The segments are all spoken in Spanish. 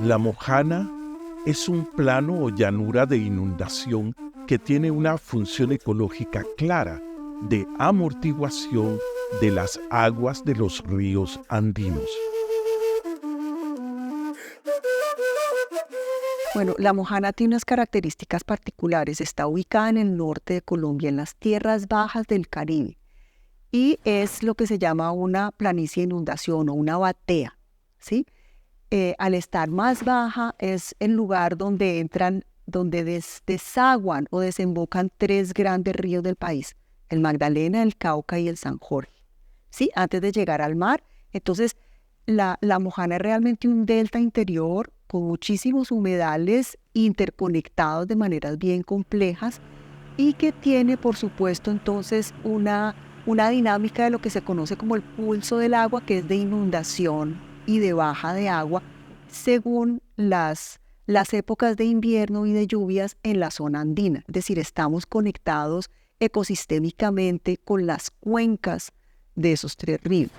La Mojana es un plano o llanura de inundación que tiene una función ecológica clara de amortiguación de las aguas de los ríos andinos. Bueno, la Mojana tiene unas características particulares. Está ubicada en el norte de Colombia, en las tierras bajas del Caribe, y es lo que se llama una planicie de inundación o una batea, ¿sí? Al estar más baja es el lugar donde desaguan o desembocan tres grandes ríos del país, el Magdalena, el Cauca y el San Jorge, ¿sí? Antes de llegar al mar. Entonces, la Mojana es realmente un delta interior con muchísimos humedales interconectados de maneras bien complejas y que tiene, por supuesto, entonces una dinámica de lo que se conoce como el pulso del agua, que es de inundación y de baja de agua, según las épocas de invierno y de lluvias en la zona andina. Es decir, estamos conectados ecosistémicamente con las cuencas de esos tres ríos.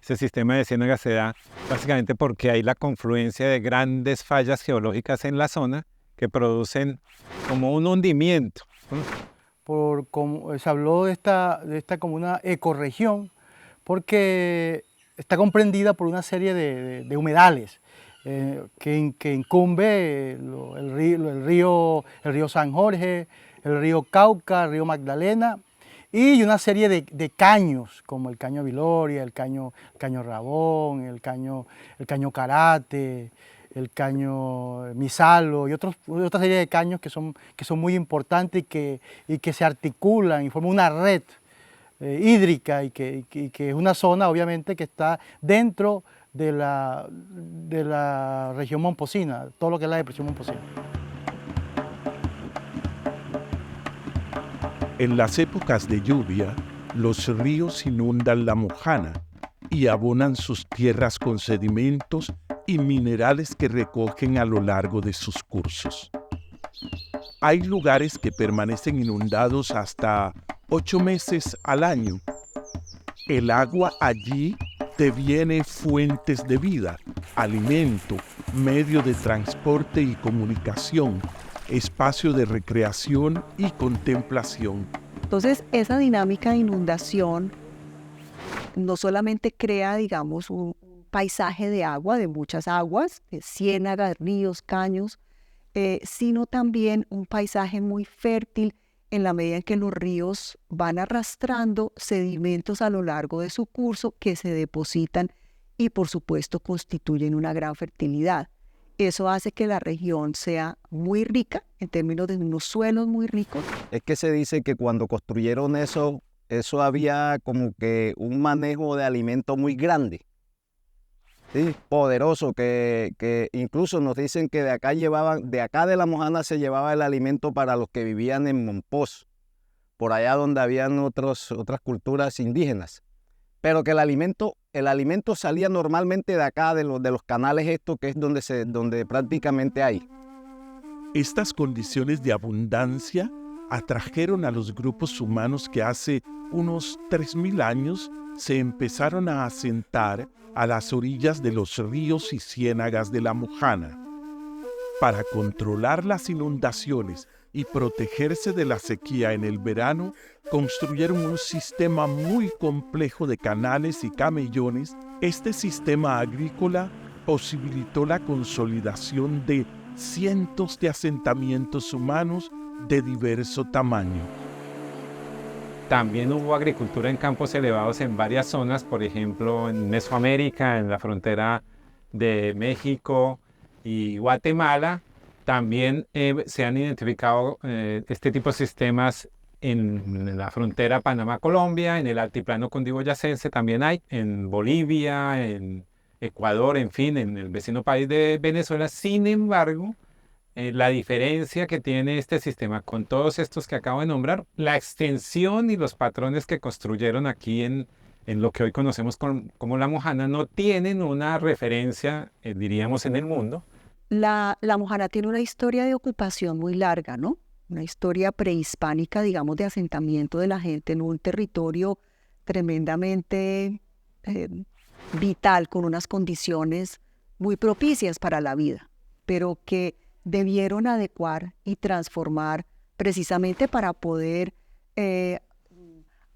Ese sistema de ciénagas se da básicamente porque hay la confluencia de grandes fallas geológicas en la zona que producen como un hundimiento, ¿no? Como se habló de esta como una ecorregión, porque está comprendida por una serie de humedales que incumbe el río San Jorge, el río Cauca, el río Magdalena, y una serie de caños, como el caño Viloria, el caño Rabón, el caño Carate, el caño Misalo y otra serie de caños que son muy importantes y que se articulan y forman una red hídrica y que es una zona obviamente que está dentro de la región momposina, todo lo que es la depresión momposina. En las épocas de lluvia, los ríos inundan la Mojana y abonan sus tierras con sedimentos y minerales que recogen a lo largo de sus cursos. Hay lugares que permanecen inundados hasta 8 meses al año. El agua allí deviene fuentes de vida, alimento, medio de transporte y comunicación, espacio de recreación y contemplación. Entonces, esa dinámica de inundación no solamente crea, digamos, un paisaje de agua, de muchas aguas, de ciénagas, ríos, caños, sino también un paisaje muy fértil en la medida en que los ríos van arrastrando sedimentos a lo largo de su curso que se depositan y, por supuesto, constituyen una gran fertilidad. Eso hace que la región sea muy rica en términos de unos suelos muy ricos. Es que se dice que cuando construyeron eso había como que un manejo de alimento muy grande, ¿sí? Poderoso, que incluso nos dicen que de acá de la Mojana se llevaba el alimento para los que vivían en Mompox, por allá donde habían otras culturas indígenas. Pero que el alimento salía normalmente de acá, de los canales estos, que es donde prácticamente hay. Estas condiciones de abundancia atrajeron a los grupos humanos que hace unos 3.000 años se empezaron a asentar a las orillas de los ríos y ciénagas de la Mojana. Para controlar las inundaciones y protegerse de la sequía en el verano, construyeron un sistema muy complejo de canales y camellones. Este sistema agrícola posibilitó la consolidación de cientos de asentamientos humanos de diverso tamaño. También hubo agricultura en campos elevados en varias zonas, por ejemplo en Mesoamérica, en la frontera de México y Guatemala. También se han identificado este tipo de sistemas en la frontera Panamá-Colombia, en el altiplano cundiboyacense también hay, en Bolivia, en Ecuador, en fin, en el vecino país de Venezuela. Sin embargo, la diferencia que tiene este sistema con todos estos que acabo de nombrar, la extensión y los patrones que construyeron aquí en lo que hoy conocemos como la Mojana, no tienen una referencia, diríamos, en el mundo. La Mojana tiene una historia de ocupación muy larga, ¿no? Una historia prehispánica, digamos, de asentamiento de la gente en un territorio tremendamente vital, con unas condiciones muy propicias para la vida. pero que debieron adecuar y transformar precisamente para poder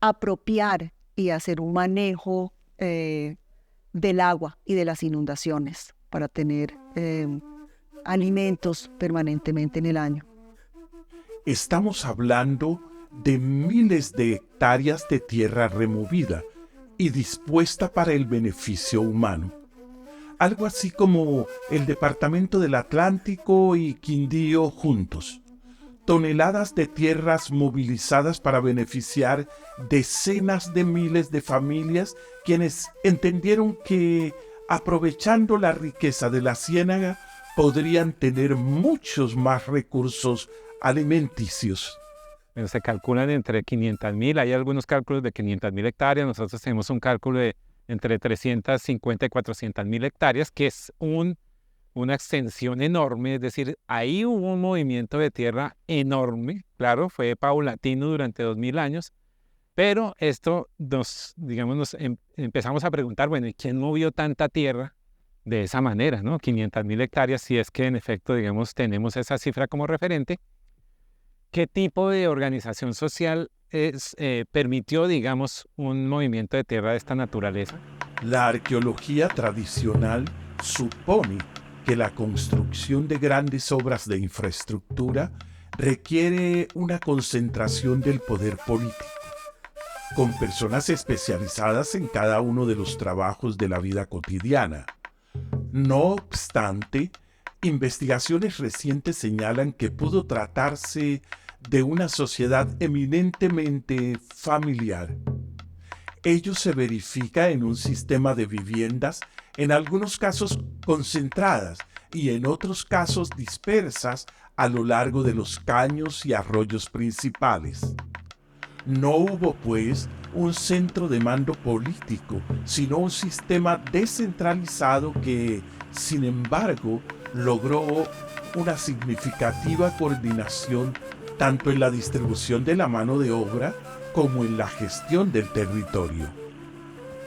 apropiar y hacer un manejo del agua y de las inundaciones para tener alimentos permanentemente en el año. Estamos hablando de miles de hectáreas de tierra removida y dispuesta para el beneficio humano. Algo así como el Departamento del Atlántico y Quindío juntos. Toneladas de tierras movilizadas para beneficiar decenas de miles de familias quienes entendieron que, aprovechando la riqueza de la ciénaga, podrían tener muchos más recursos alimenticios. Pero se calculan entre 500.000, hay algunos cálculos de 500.000 hectáreas, nosotros tenemos un cálculo de entre 350 y 400.000 hectáreas, que es una extensión enorme, es decir, ahí hubo un movimiento de tierra enorme, claro, fue paulatino durante 2000 años, pero esto empezamos a preguntar, bueno, ¿y quién movió tanta tierra de esa manera, ¿no? 500.000 hectáreas, si es que en efecto, tenemos esa cifra como referente. ¿Qué tipo de organización social permitió, un movimiento de tierra de esta naturaleza? La arqueología tradicional supone que la construcción de grandes obras de infraestructura requiere una concentración del poder político, con personas especializadas en cada uno de los trabajos de la vida cotidiana. No obstante, investigaciones recientes señalan que pudo tratarse de una sociedad eminentemente familiar. Ello se verifica en un sistema de viviendas, en algunos casos concentradas y en otros casos dispersas a lo largo de los caños y arroyos principales. No hubo, pues, un centro de mando político, sino un sistema descentralizado que, sin embargo, logró una significativa coordinación tanto en la distribución de la mano de obra como en la gestión del territorio.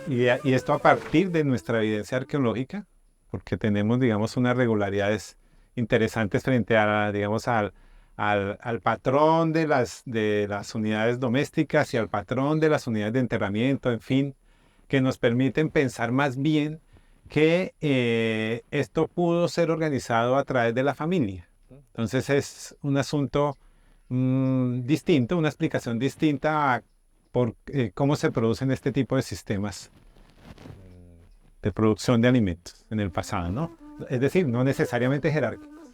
Y esto a partir de nuestra evidencia arqueológica, porque tenemos, unas regularidades interesantes frente a, al patrón de las unidades domésticas y al patrón de las unidades de enterramiento, en fin, que nos permiten pensar más bien que esto pudo ser organizado a través de la familia. Entonces es un asunto distinto, una explicación distinta a por cómo se producen este tipo de sistemas de producción de alimentos en el pasado, ¿no? Es decir, no necesariamente jerárquicos.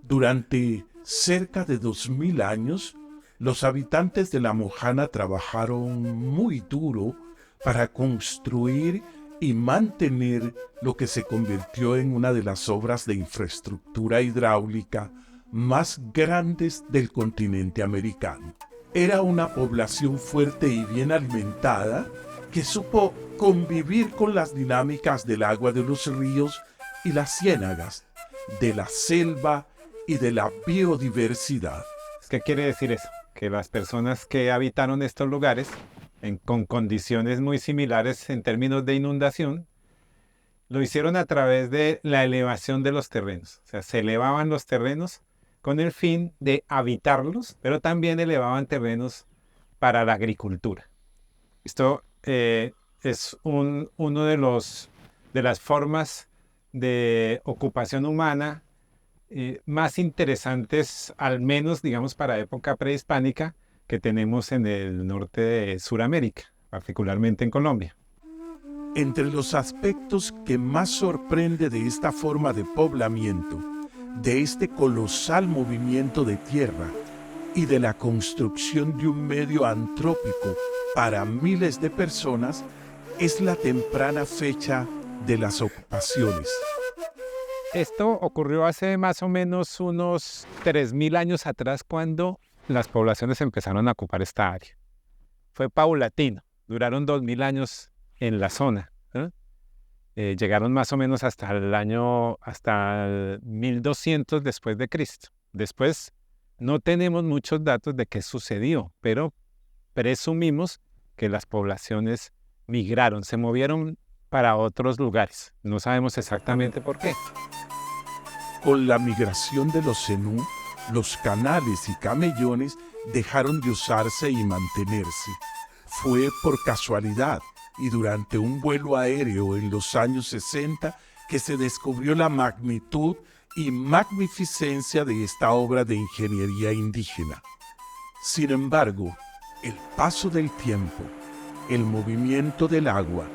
Durante cerca de 2000 años, los habitantes de La Mojana trabajaron muy duro para construir y mantener lo que se convirtió en una de las obras de infraestructura hidráulica más grandes del continente americano. Era una población fuerte y bien alimentada que supo convivir con las dinámicas del agua de los ríos y las ciénagas, de la selva y de la biodiversidad. ¿Qué quiere decir eso? Que las personas que habitaron estos lugares con condiciones muy similares en términos de inundación, lo hicieron a través de la elevación de los terrenos. O sea, se elevaban los terrenos con el fin de habitarlos, pero también elevaban terrenos para la agricultura. Esto es uno de las formas de ocupación humana más interesantes, al menos, para época prehispánica, que tenemos en el norte de Sudamérica, particularmente en Colombia. Entre los aspectos que más sorprende de esta forma de poblamiento, de este colosal movimiento de tierra y de la construcción de un medio antrópico para miles de personas, es la temprana fecha de las ocupaciones. Esto ocurrió hace más o menos unos 3000 años atrás, cuando las poblaciones empezaron a ocupar esta área. Fue paulatino, duraron 2000 años en la zona. Llegaron más o menos hasta el 1200 después de Cristo. Después no tenemos muchos datos de qué sucedió, pero presumimos que las poblaciones migraron, se movieron para otros lugares. No sabemos exactamente por qué. Con la migración de los zenú, los canales y camellones dejaron de usarse y mantenerse. Fue por casualidad y durante un vuelo aéreo en los años 60 que se descubrió la magnitud y magnificencia de esta obra de ingeniería indígena. Sin embargo, el paso del tiempo, el movimiento del agua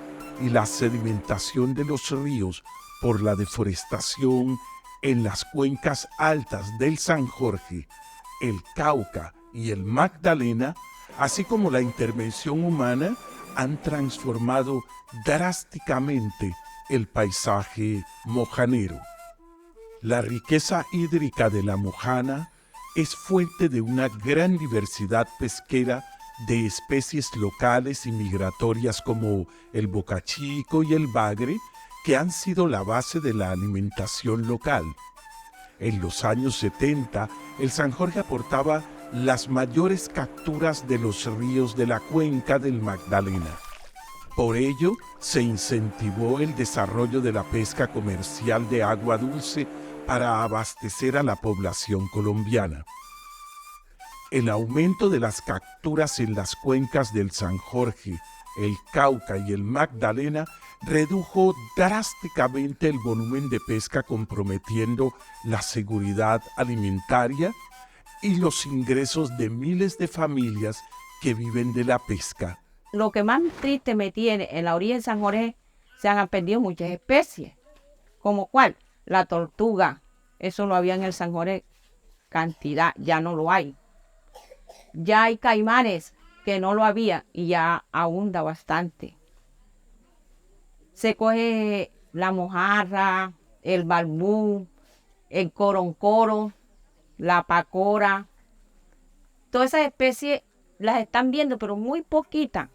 y la sedimentación de los ríos por la deforestación en las cuencas altas del San Jorge, el Cauca y el Magdalena, así como la intervención humana, han transformado drásticamente el paisaje mojanero. La riqueza hídrica de la Mojana es fuente de una gran diversidad pesquera de especies locales y migratorias como el bocachico y el bagre, que han sido la base de la alimentación local. En los años 70, el San Jorge aportaba las mayores capturas de los ríos de la cuenca del Magdalena. Por ello, se incentivó el desarrollo de la pesca comercial de agua dulce para abastecer a la población colombiana. El aumento de las capturas en las cuencas del San Jorge, el Cauca y el Magdalena redujo drásticamente el volumen de pesca, comprometiendo la seguridad alimentaria y los ingresos de miles de familias que viven de la pesca. Lo que más triste me tiene, en la orilla de San Jorge se han perdido muchas especies. ¿Como cuál? La tortuga. Eso lo había en el San Jorge cantidad, ya no lo hay. Ya hay caimanes que no lo había y ya abunda bastante. Se coge la mojarra, el balbú, el coroncoro, la pacora. Todas esas especies las están viendo, pero muy poquitas.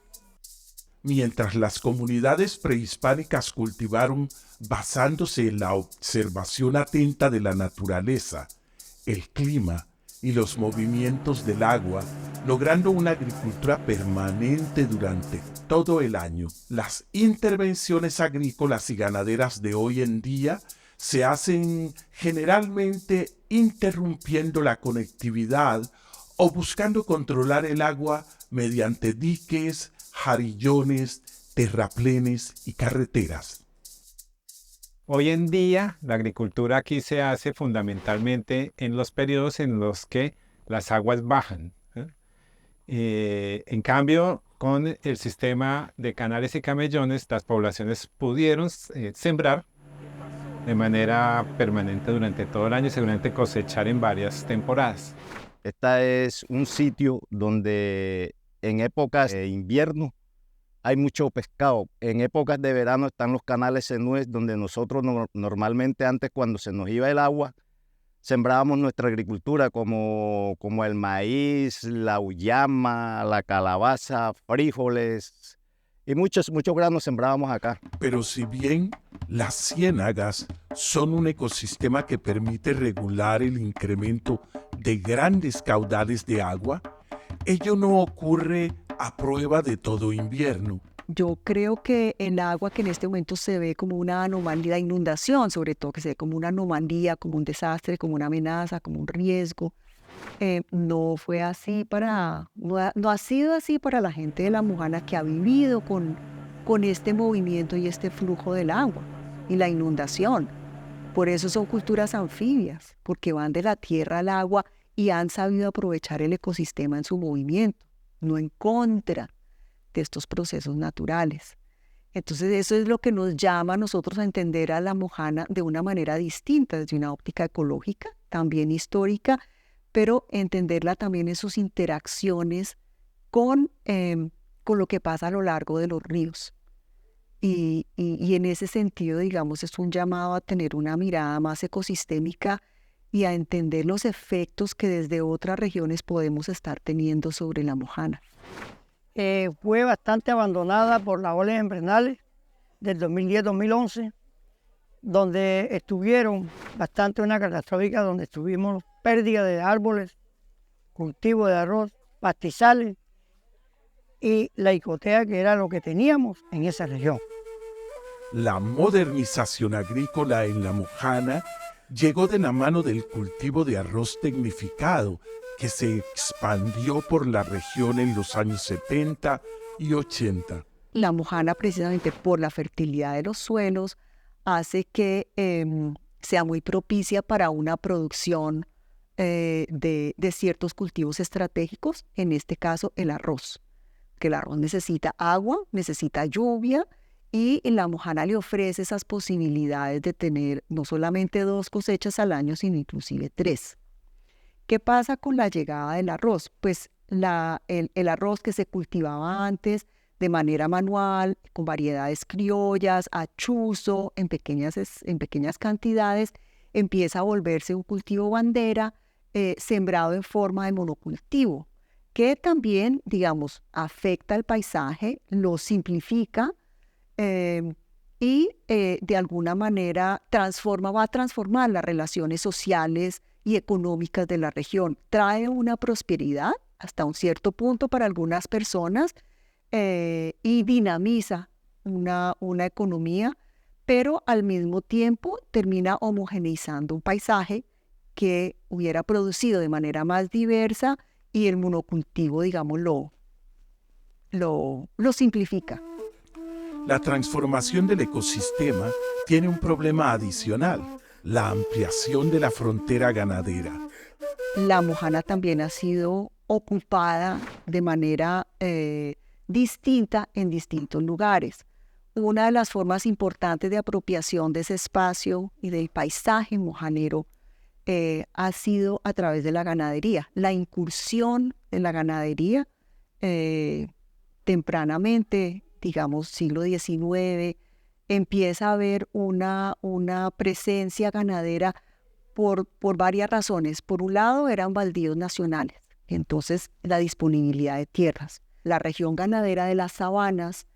Mientras las comunidades prehispánicas cultivaron basándose en la observación atenta de la naturaleza, el clima y los movimientos del agua, logrando una agricultura permanente durante todo el año. Las intervenciones agrícolas y ganaderas de hoy en día se hacen generalmente interrumpiendo la conectividad o buscando controlar el agua mediante diques, jarillones, terraplenes y carreteras. Hoy en día, la agricultura aquí se hace fundamentalmente en los periodos en los que las aguas bajan. En cambio, con el sistema de canales y camellones, las poblaciones pudieron sembrar de manera permanente durante todo el año y seguramente cosechar en varias temporadas. Este es un sitio donde en épocas de invierno hay mucho pescado. En épocas de verano están los canales zenúes donde nosotros normalmente antes, cuando se nos iba el agua, sembrábamos nuestra agricultura como el maíz, la uyama, la calabaza, frijoles y muchos granos sembrábamos acá. Pero si bien las ciénagas son un ecosistema que permite regular el incremento de grandes caudales de agua, ello no ocurre a prueba de todo invierno. Yo creo que el agua que en este momento se ve como una anomalía de inundación, sobre todo que se ve como una anomalía, como un desastre, como una amenaza, como un riesgo, no fue así no ha sido así para la gente de la Mojana, que ha vivido con este movimiento y este flujo del agua y la inundación. Por eso son culturas anfibias, porque van de la tierra al agua y han sabido aprovechar el ecosistema en su movimiento, no en contra de estos procesos naturales. Entonces eso es lo que nos llama a nosotros a entender a la Mojana de una manera distinta, desde una óptica ecológica, también histórica, pero entenderla también en sus interacciones con lo que pasa a lo largo de los ríos. Y en ese sentido, digamos, es un llamado a tener una mirada más ecosistémica y a entender los efectos que desde otras regiones podemos estar teniendo sobre la Mojana. Fue bastante abandonada por las olas invernales del 2010-2011, donde estuvieron bastante una catastrófica, donde tuvimos pérdida de árboles, cultivo de arroz, pastizales y la icotea, que era lo que teníamos en esa región. La modernización agrícola en la Mojana llegó de la mano del cultivo de arroz tecnificado, que se expandió por la región en los años 70 y 80. La mojana, precisamente por la fertilidad de los suelos, hace que sea muy propicia para una producción de ciertos cultivos estratégicos, en este caso el arroz, que el arroz necesita agua, necesita lluvia, y la mojana le ofrece esas posibilidades de tener no solamente 2 cosechas al año, sino inclusive 3. ¿Qué pasa con la llegada del arroz? Pues el arroz que se cultivaba antes de manera manual, con variedades criollas, a chuzo, en pequeñas cantidades, empieza a volverse un cultivo bandera, sembrado en forma de monocultivo, que también, digamos, afecta al paisaje, lo simplifica y de alguna manera va a transformar las relaciones sociales y económicas de la región. Trae una prosperidad hasta un cierto punto para algunas personas y dinamiza una economía, pero al mismo tiempo termina homogeneizando un paisaje que hubiera producido de manera más diversa, y el monocultivo, digamos, lo simplifica. La transformación del ecosistema tiene un problema adicional: la ampliación de la frontera ganadera. La mojana también ha sido ocupada de manera distinta en distintos lugares. Una de las formas importantes de apropiación de ese espacio y del paisaje mojanero ha sido a través de la ganadería. La incursión de la ganadería tempranamente, digamos siglo XIX, empieza a haber una presencia ganadera por varias razones. Por un lado, eran baldíos nacionales, entonces la disponibilidad de tierras. La región ganadera de las sabanas,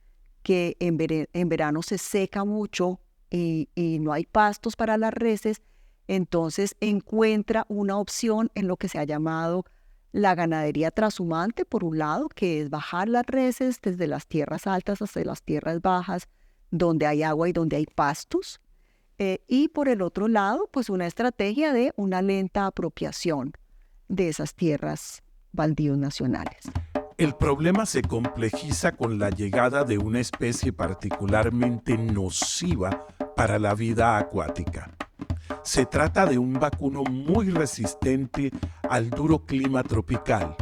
que en verano se seca mucho y no hay pastos para las reses, entonces encuentra una opción en lo que se ha llamado la ganadería trashumante, por un lado, que es bajar las reses desde las tierras altas hasta las tierras bajas, donde hay agua y donde hay pastos, y por el otro lado, pues una estrategia de una lenta apropiación de esas tierras baldíos nacionales. El problema se complejiza con la llegada de una especie particularmente nociva para la vida acuática. Se trata de un vacuno muy resistente al duro clima tropical.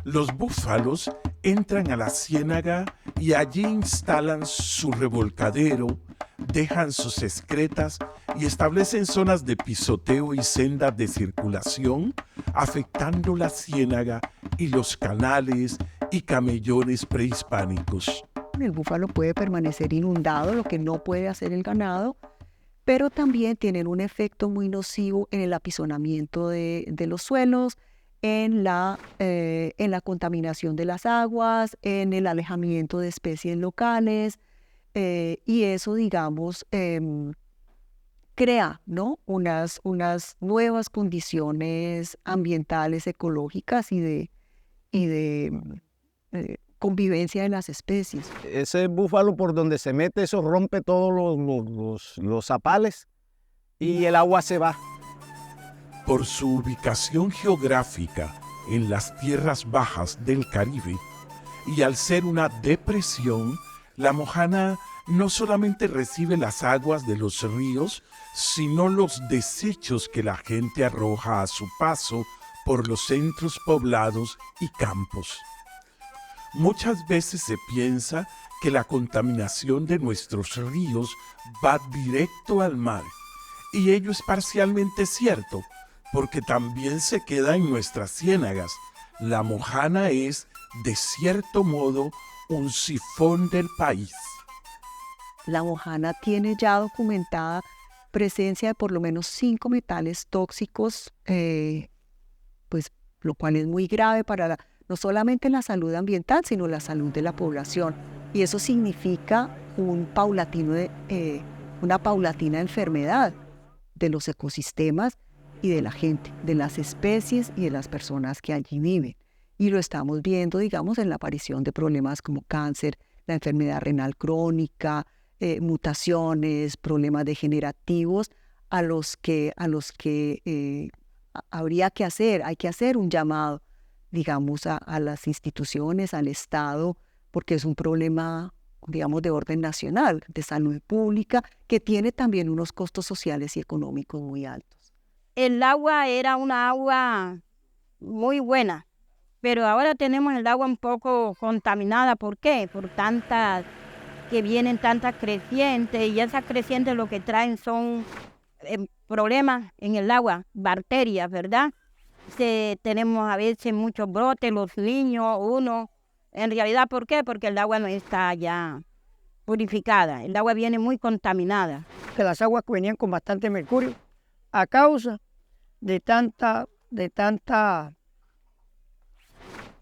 Los búfalos entran a la ciénaga y allí instalan su revolcadero, dejan sus excretas y establecen zonas de pisoteo y sendas de circulación, afectando la ciénaga y los canales y camellones prehispánicos. El búfalo puede permanecer inundado, lo que no puede hacer el ganado, pero también tienen un efecto muy nocivo en el apisonamiento de los suelos, en la contaminación de las aguas, en el alejamiento de especies locales, y eso, digamos, crea, ¿no?, unas nuevas condiciones ambientales, ecológicas y de convivencia de las especies. Ese búfalo por donde se mete, eso rompe todos los zapales y el agua se va. Por su ubicación geográfica en las tierras bajas del Caribe y al ser una depresión, la mojana no solamente recibe las aguas de los ríos, sino los desechos que la gente arroja a su paso por los centros poblados y campos. Muchas veces se piensa que la contaminación de nuestros ríos va directo al mar, y ello es parcialmente cierto, porque también se queda en nuestras ciénagas. La mojana es, de cierto modo, un sifón del país. La mojana tiene ya documentada presencia de por lo menos 5 metales tóxicos, pues lo cual es muy grave para no solamente la salud ambiental, sino la salud de la población. Y eso significa una paulatina enfermedad de los ecosistemas y de la gente, de las especies y de las personas que allí viven. Y lo estamos viendo, digamos, en la aparición de problemas como cáncer, la enfermedad renal crónica, mutaciones, problemas degenerativos, habría que hacer, hay que hacer un llamado, digamos, a las instituciones, al Estado, porque es un problema, digamos, de orden nacional, de salud pública, que tiene también unos costos sociales y económicos muy altos. El agua era una agua muy buena, pero ahora tenemos el agua un poco contaminada. ¿Por qué? Por tantas que vienen tantas crecientes, y esas crecientes lo que traen son problemas en el agua, bacterias, ¿verdad? Tenemos a veces muchos brotes, los niños, uno. En realidad, ¿por qué? Porque el agua no está ya purificada, el agua viene muy contaminada. Que las aguas venían con bastante mercurio a causa de tanta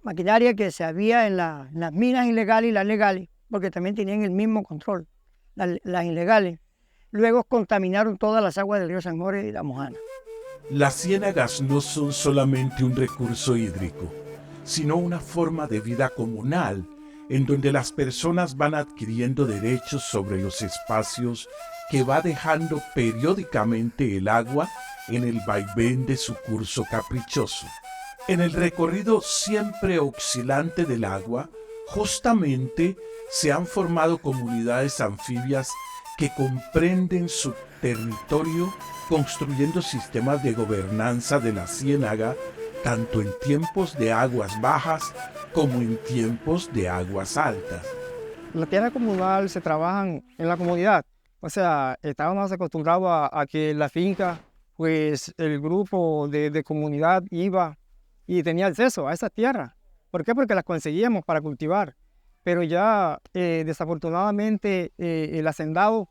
maquinaria que se había en las minas ilegales y las legales, porque también tenían el mismo control, las ilegales. Luego contaminaron todas las aguas del río San Jorge y la Mojana. Las ciénagas no son solamente un recurso hídrico, sino una forma de vida comunal, en donde las personas van adquiriendo derechos sobre los espacios que va dejando periódicamente el agua en el vaivén de su curso caprichoso. En el recorrido siempre oscilante del agua, justamente se han formado comunidades anfibias que comprenden su territorio, construyendo sistemas de gobernanza de la ciénaga, tanto en tiempos de aguas bajas como en tiempos de aguas altas. La tierra comunal se trabajan en la comunidad. O sea, estábamos acostumbrados a que en la finca, pues el grupo de comunidad iba y tenía acceso a esa tierra. ¿Por qué? Porque las conseguíamos para cultivar. Pero ya desafortunadamente el hacendado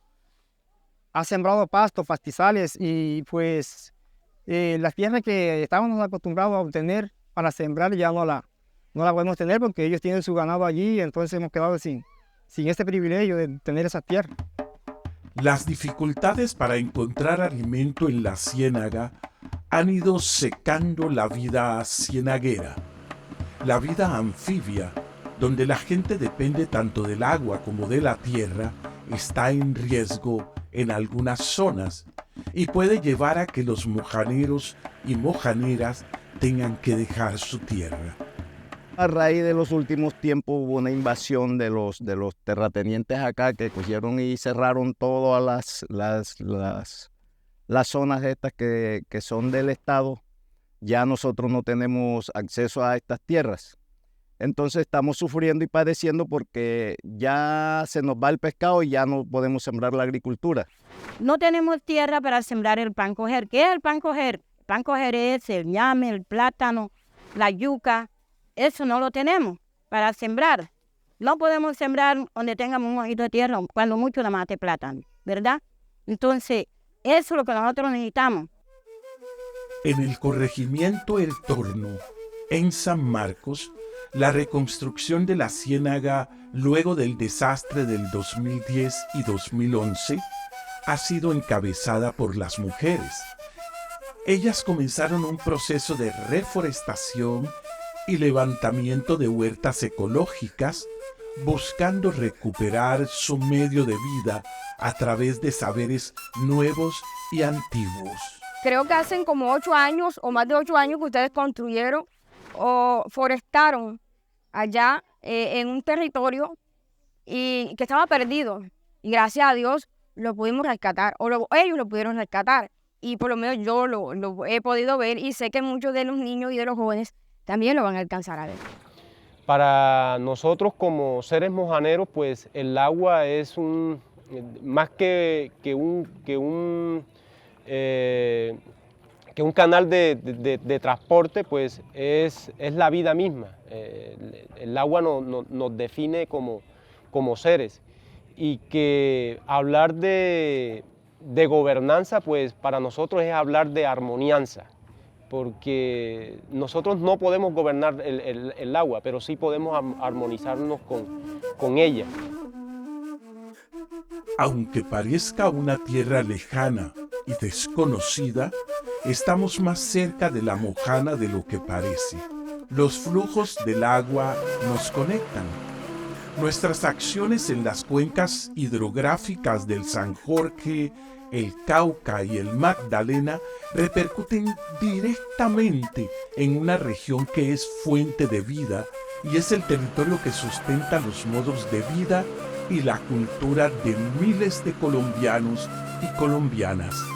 ha sembrado pastos, pastizales, y pues las tierras que estábamos acostumbrados a obtener para sembrar ya no la podemos tener, porque ellos tienen su ganado allí, y entonces hemos quedado sin este privilegio de tener esa tierra. Las dificultades para encontrar alimento en la ciénaga han ido secando la vida cienaguera, la vida anfibia, donde la gente depende tanto del agua como de la tierra, está en riesgo en algunas zonas y puede llevar a que los mojaneros y mojaneras tengan que dejar su tierra. A raíz de los últimos tiempos hubo una invasión de los terratenientes acá, que cogieron y cerraron todas las zonas estas que son del Estado. Ya nosotros no tenemos acceso a estas tierras. Entonces estamos sufriendo y padeciendo porque ya se nos va el pescado y ya no podemos sembrar la agricultura. No tenemos tierra para sembrar el pan coger. ¿Qué es el pan coger? El pan coger es el ñame, el plátano, la yuca. Eso no lo tenemos para sembrar. No podemos sembrar donde tengamos un ojito de tierra, cuando mucho la mate plátano, ¿verdad? Entonces, eso es lo que nosotros necesitamos. En el corregimiento El Torno, en San Marcos, la reconstrucción de la ciénaga luego del desastre del 2010 y 2011 ha sido encabezada por las mujeres. Ellas comenzaron un proceso de reforestación y levantamiento de huertas ecológicas, buscando recuperar su medio de vida a través de saberes nuevos y antiguos. Creo que hacen como 8 años o más de 8 años que ustedes construyeron o forestaron allá en un territorio y que estaba perdido. Y gracias a Dios lo pudimos rescatar, ellos lo pudieron rescatar. Y por lo menos yo lo he podido ver, y sé que muchos de los niños y de los jóvenes también lo van a alcanzar a ver. Para nosotros como seres mojaneros, pues el agua es más que un canal de transporte, pues es la vida misma. El agua nos define como seres, y que hablar de gobernanza, pues para nosotros es hablar de armonianza, porque nosotros no podemos gobernar el agua, pero sí podemos armonizarnos con ella. Aunque parezca una tierra lejana y desconocida, estamos más cerca de la Mojana de lo que parece. Los flujos del agua nos conectan. Nuestras acciones en las cuencas hidrográficas del San Jorge, el Cauca y el Magdalena repercuten directamente en una región que es fuente de vida y es el territorio que sustenta los modos de vida y la cultura de miles de colombianos y colombianas.